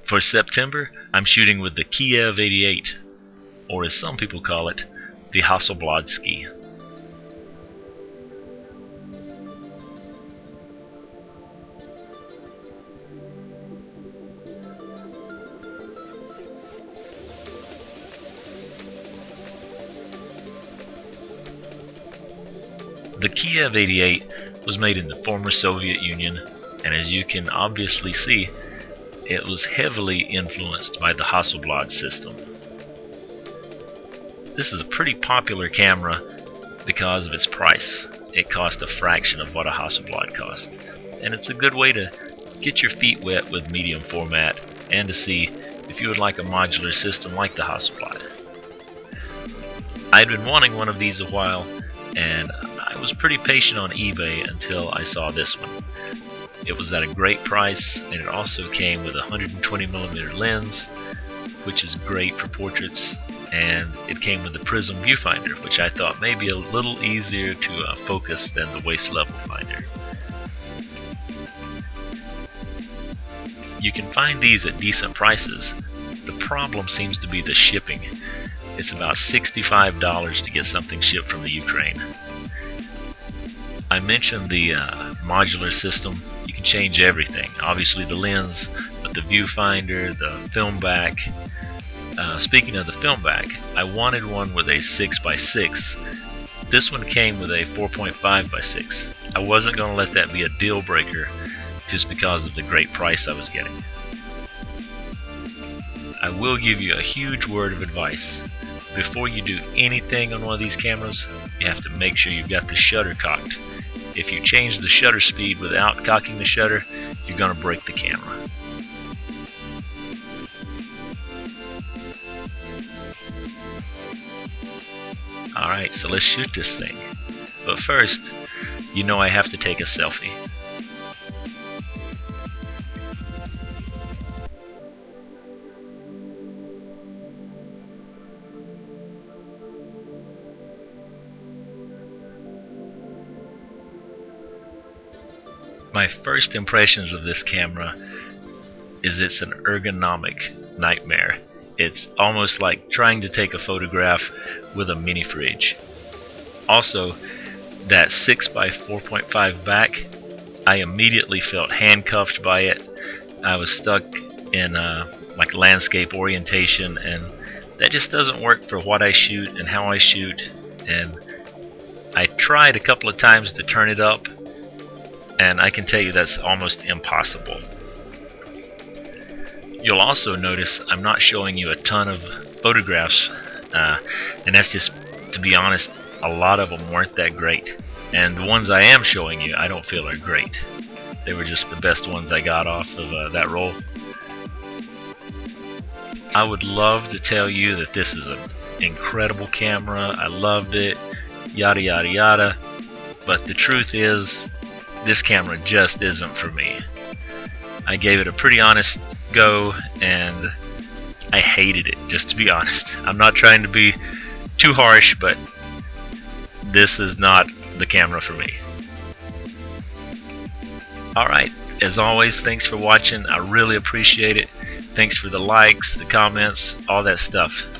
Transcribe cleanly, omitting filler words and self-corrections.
For September, I'm shooting with the Kiev 88, or as some people call it, the Hasselbladsky. The Kiev 88 was made in the former Soviet Union, and as you can obviously see, it was heavily influenced by the Hasselblad system. This is a pretty popular camera because of its price. It cost a fraction of what a Hasselblad cost, and it's a good way to get your feet wet with medium format and to see if you would like a modular system like the Hasselblad. I'd been wanting one of these a while, and I was pretty patient on eBay until I saw this one. It was at a great price, and it also came with a 120mm lens, which is great for portraits, and it came with the prism viewfinder, which I thought may be a little easier to focus than the waist level finder. You can find these at decent prices. The problem seems to be the shipping. It's about $65 to get something shipped from the Ukraine. I mentioned the modular system. You can change everything. Obviously the lens, but the viewfinder, the film back. Speaking of the film back, I wanted one with a 6x6. This one came with a 4.5x6. I wasn't going to let that be a deal breaker just because of the great price I was getting. I will give you a huge word of advice. Before you do anything on one of these cameras, you have to make sure you've got the shutter cocked. If you change the shutter speed without cocking the shutter, you're going to break the camera. Alright, so let's shoot this thing. But first, you know I have to take a selfie. My first impressions of this camera is it's an ergonomic nightmare. It's almost like trying to take a photograph with a mini fridge. Also, that 6x4.5 back, I immediately felt handcuffed by it. I was stuck in like landscape orientation, and that just doesn't work for what I shoot and how I shoot. And I tried a couple of times to turn it up, and I can tell you that's almost impossible. You'll also notice I'm not showing you a ton of photographs, and that's just, to be honest, a lot of them weren't that great. And the ones I am showing you, I don't feel are great. They were just the best ones I got off of that roll. I would love to tell you that this is an incredible camera, I loved it, yada yada yada, but the truth is, this camera just isn't for me. I gave it a pretty honest go, and I hated it, just to be honest. I'm not trying to be too harsh, but this is not the camera for me. Alright, as always, thanks for watching. I really appreciate it. Thanks for the likes, the comments, all that stuff.